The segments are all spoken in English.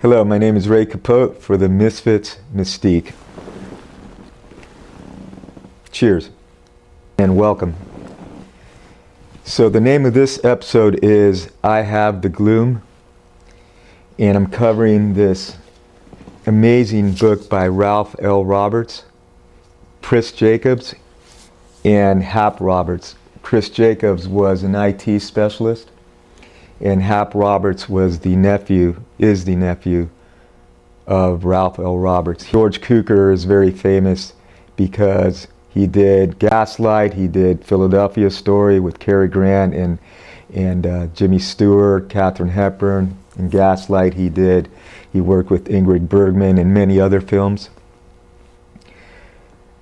Hello, my name is Ray Capote for the Misfits Mystique. Cheers and welcome. So the name of this episode is I Have the Gloom, and I'm covering this amazing book by Ralph L. Roberts, Chris Jacobs, and Hap Roberts. Chris Jacobs was an IT specialist, and Hap Roberts is the nephew of Ralph L. Roberts. George Cukor is very famous because he did Gaslight, he did Philadelphia Story with Cary Grant and Jimmy Stewart, Katharine Hepburn. In Gaslight he worked with Ingrid Bergman and many other films.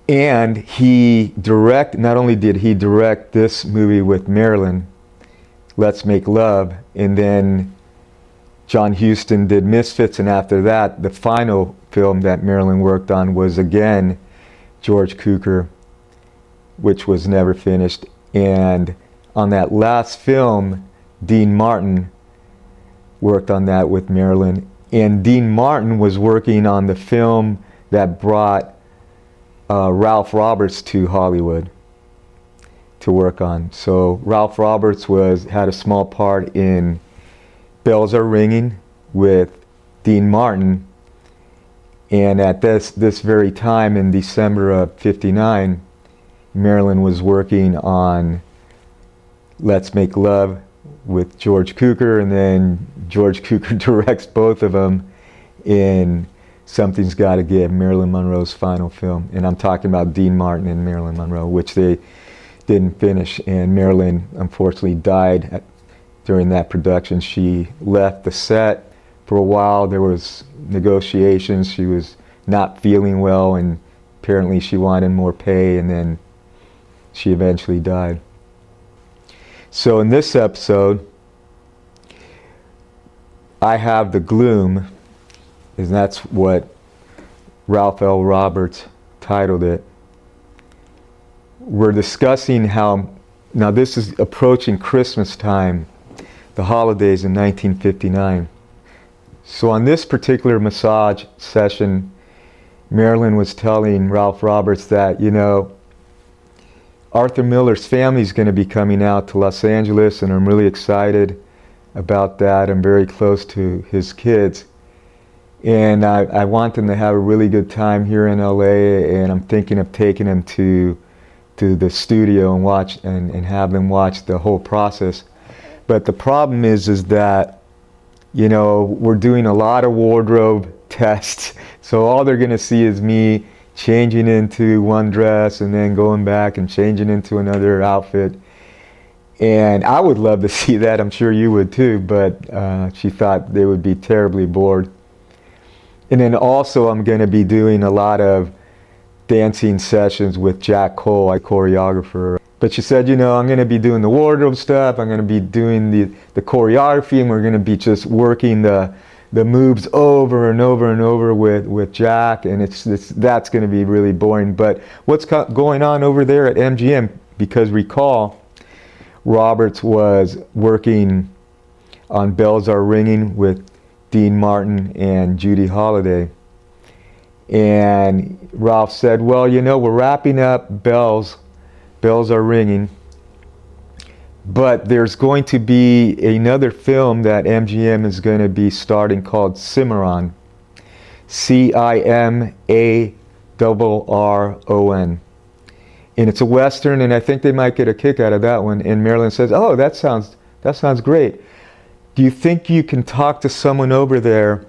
And not only did he direct this movie with Marilyn, Let's Make Love, and then John Huston did Misfits, and after that, the final film that Marilyn worked on was again George Cukor, which was never finished. And on that last film, Dean Martin worked on that with Marilyn. And Dean Martin was working on the film that brought Ralph Roberts to Hollywood to work on. So Ralph Roberts had a small part in Bells Are Ringing with Dean Martin, and at this very time in December of '59, Marilyn was working on Let's Make Love with George Cukor, and then George Cukor directs both of them in Something's Gotta Give, Marilyn Monroe's final film. And I'm talking about Dean Martin and Marilyn Monroe, which they didn't finish, and Marilyn unfortunately died during that production. She left the set for a while. There was negotiations. She was not feeling well, and apparently she wanted more pay, and then she eventually died. So in this episode, I Have the Gloom, and that's what Ralph L. Roberts titled it. We're discussing how, now this is approaching Christmas time, the holidays in 1959. So on this particular massage session, Marilyn was telling Ralph Roberts that, Arthur Miller's family is going to be coming out to Los Angeles, and I'm really excited about that. I'm very close to his kids. And I want them to have a really good time here in LA, and I'm thinking of taking them to the studio and watch and have them watch the whole process. But the problem is that, we're doing a lot of wardrobe tests, so all they're going to see is me changing into one dress and then going back and changing into another outfit. And I would love to see that, I'm sure you would too, but she thought they would be terribly bored. And then also I'm going to be doing a lot of dancing sessions with Jack Cole, my choreographer. But she said, I'm going to be doing the wardrobe stuff, I'm going to be doing the choreography, and we're going to be just working the moves over and over and over with Jack, and that's going to be really boring. But what's going on over there at MGM, because recall, Roberts was working on Bells Are Ringing with Dean Martin and Judy Holliday. And Ralph said, well, we're wrapping up Bells Are Ringing, but there's going to be another film that MGM is going to be starting called Cimarron, Cimarron. And it's a Western, and I think they might get a kick out of that one. And Marilyn says, oh, that sounds great. Do you think you can talk to someone over there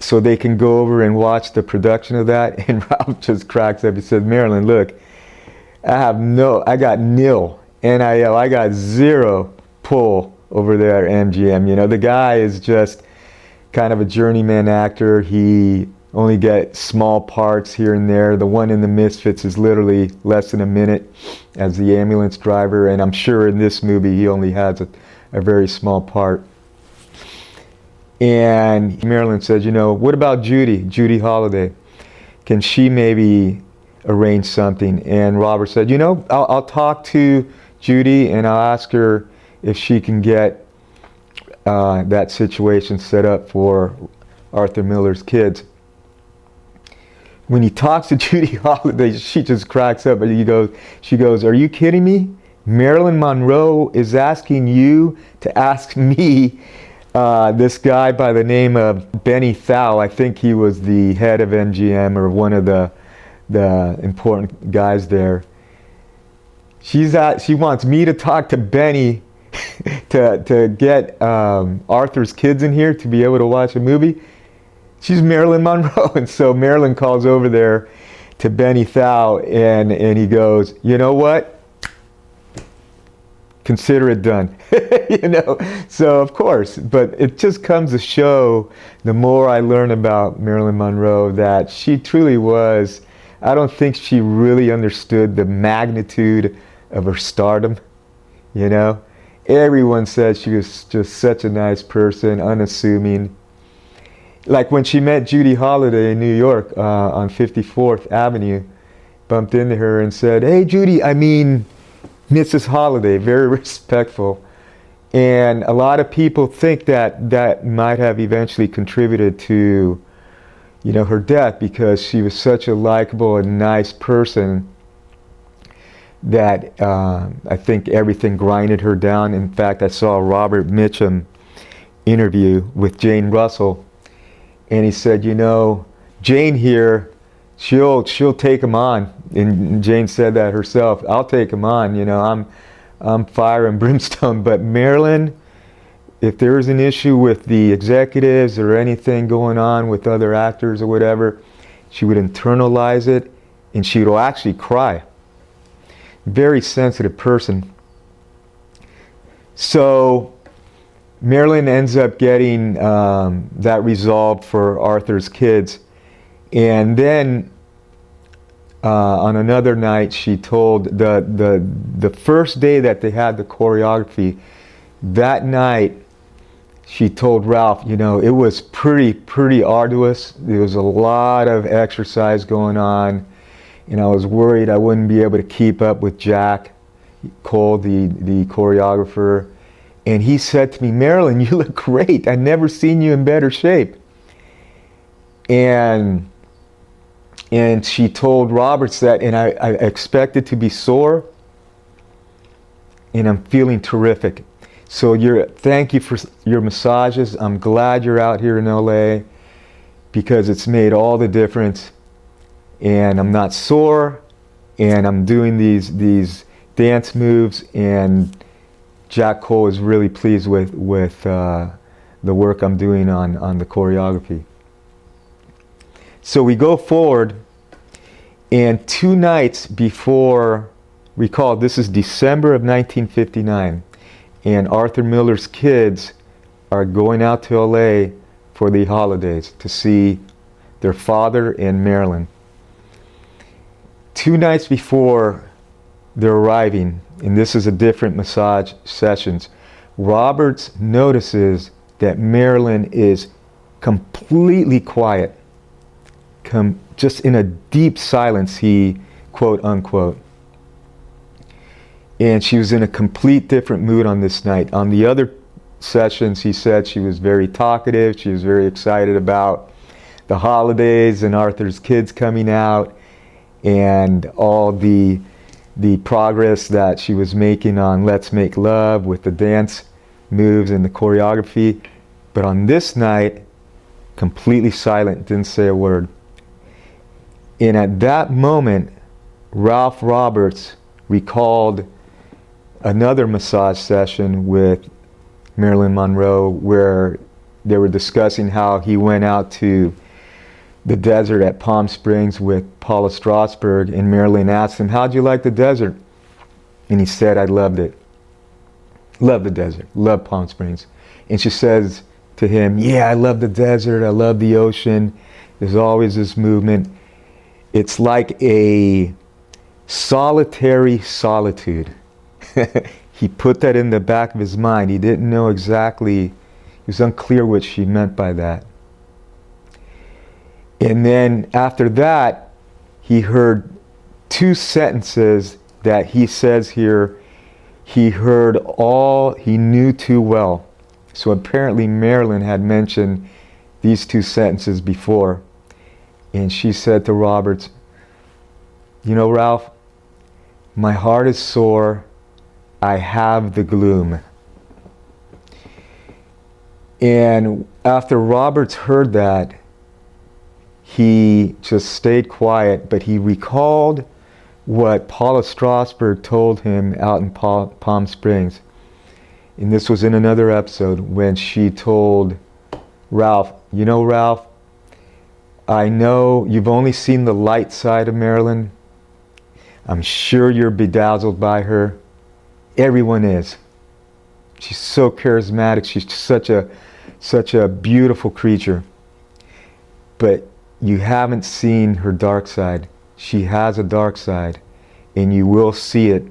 so they can go over and watch the production of that? And Ralph just cracks up. He says, Marilyn, look, I got nil, NIL, I got zero pull over there at MGM. The guy is just kind of a journeyman actor. He only gets small parts here and there. The one in the Misfits is literally less than a minute as the ambulance driver, and I'm sure in this movie he only has a very small part. And Marilyn said, what about Judy Holliday? Can she maybe arrange something? And Robert said, I'll talk to Judy and I'll ask her if she can get that situation set up for Arthur Miller's Kids. When he talks to Judy Holliday, she just cracks up. And she goes, "Are you kidding me? Marilyn Monroe is asking you to ask me." This guy by the name of Benny Thau, I think he was the head of MGM or one of the important guys there. She wants me to talk to Benny to get Arthur's Kids in here to be able to watch a movie. She's Marilyn Monroe. And so Marilyn calls over there to Benny Thau, and he goes, "You know what? Consider it done." You know, so of course, but it just comes to show, the more I learn about Marilyn Monroe, that she truly was, I don't think she really understood the magnitude of her stardom. You know, everyone said she was just such a nice person, unassuming. Like when she met Judy Holliday in New York on 54th Avenue, bumped into her and said, "Hey Judy, I mean Mrs. Holliday," very respectful. And a lot of people think that might have eventually contributed to, you know, her death, because she was such a likable and nice person that I think everything grinded her down. In fact, I saw a Robert Mitchum interview with Jane Russell, and he said, "You know, Jane here, she'll take him on." And Jane said that herself. "I'll take him on. You know, I'm fire and brimstone. But Marilyn, if there is an issue with the executives or anything going on with other actors or whatever, she would internalize it, and she would actually cry." Very sensitive person. So Marilyn ends up getting that resolved for Arthur's Kids. And then on another night, she told the first day that they had the choreography, that night she told Ralph, "You know, it was pretty arduous. There was a lot of exercise going on, and I was worried I wouldn't be able to keep up with Jack Cole, the choreographer. And he said to me, 'Marilyn, you look great. I've never seen you in better shape.'" And she told Roberts that, "And I expected to be sore, and I'm feeling terrific. So thank you for your massages. I'm glad you're out here in LA, because it's made all the difference. And I'm not sore, and I'm doing these dance moves, and Jack Cole is really pleased with the work I'm doing on the choreography." So we go forward, and 2 nights before, recall this is December of 1959, and Arthur Miller's Kids are going out to LA for the holidays to see their father and Marilyn. 2 nights before they're arriving, and this is a different massage sessions, Roberts notices that Marilyn is completely quiet, just in a deep silence, he quote unquote. And she was in a complete different mood on this night. On the other sessions, he said she was very talkative, she was very excited about the holidays and Arthur's Kids coming out, and all the progress that she was making on Let's Make Love with the dance moves and the choreography. But on this night, completely silent, didn't say a word. And at that moment, Ralph Roberts recalled another massage session with Marilyn Monroe, where they were discussing how he went out to the desert at Palm Springs with Paula Strasberg, and Marilyn asked him, "How'd you like the desert?" And he said, "I loved it. Love the desert. Love Palm Springs." And she says to him, "Yeah, I love the desert. I love the ocean. There's always this movement. It's like a solitary solitude." He put that in the back of his mind. He didn't know exactly, he was unclear what she meant by that. And then after that, he heard 2 sentences that he says here, he heard all he knew too well. So apparently Marilyn had mentioned these two sentences before, and she said to Roberts, "You know, Ralph, my heart is sore, I have the gloom." And after Roberts heard that, he just stayed quiet, but he recalled what Paula Strasberg told him out in Palm Springs. And this was in another episode when she told Ralph, "You know, Ralph, I know you've only seen the light side of Marilyn. I'm sure you're bedazzled by her. Everyone is. She's so charismatic. She's such a beautiful creature. But you haven't seen her dark side. She has a dark side, and you will see it.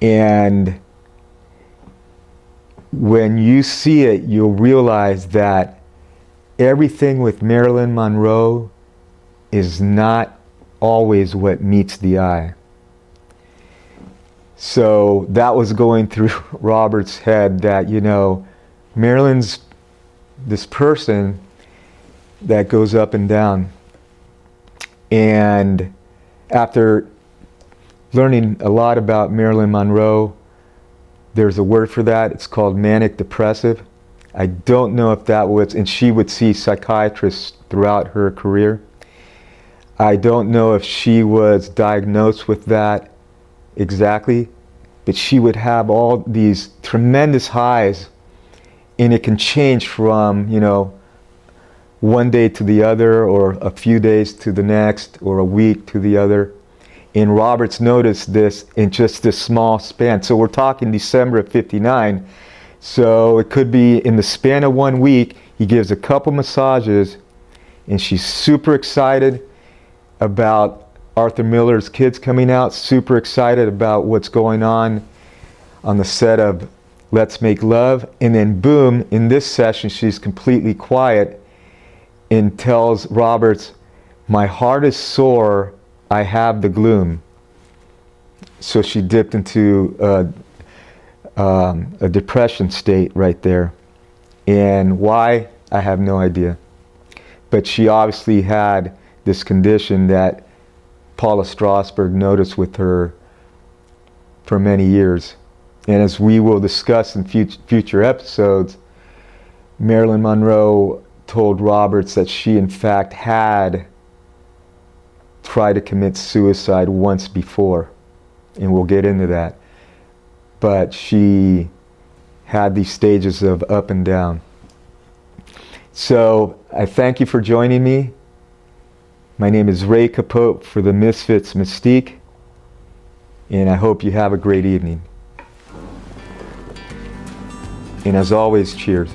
And when you see it, you'll realize that everything with Marilyn Monroe is not always what meets the eye." So that was going through Robert's head, that, you know, Marilyn's this person that goes up and down. And after learning a lot about Marilyn Monroe, there's a word for that. It's called manic depressive. I don't know if that was, and she would see psychiatrists throughout her career. I don't know if she was diagnosed with that exactly, but she would have all these tremendous highs, and it can change from, you know, one day to the other, or a few days to the next, or a week to the other. And Roberts noticed this in just this small span. So we're talking December of '59. So it could be in the span of 1 week, he gives a couple massages, and she's super excited about Arthur Miller's kids coming out, super excited about what's going on the set of Let's Make Love. And then boom, in this session, she's completely quiet and tells Roberts, "My heart is sore, I have the gloom." So she dipped into a depression state right there. And why, I have no idea. But she obviously had this condition that Paula Strasberg noticed with her for many years. And as we will discuss in future episodes, Marilyn Monroe told Roberts that she in fact had tried to commit suicide once before, and we'll get into that. But she had these stages of up and down. So I thank you for joining me. My name is Ray Capote for the Misfits Mystique, and I hope you have a great evening. And as always, cheers.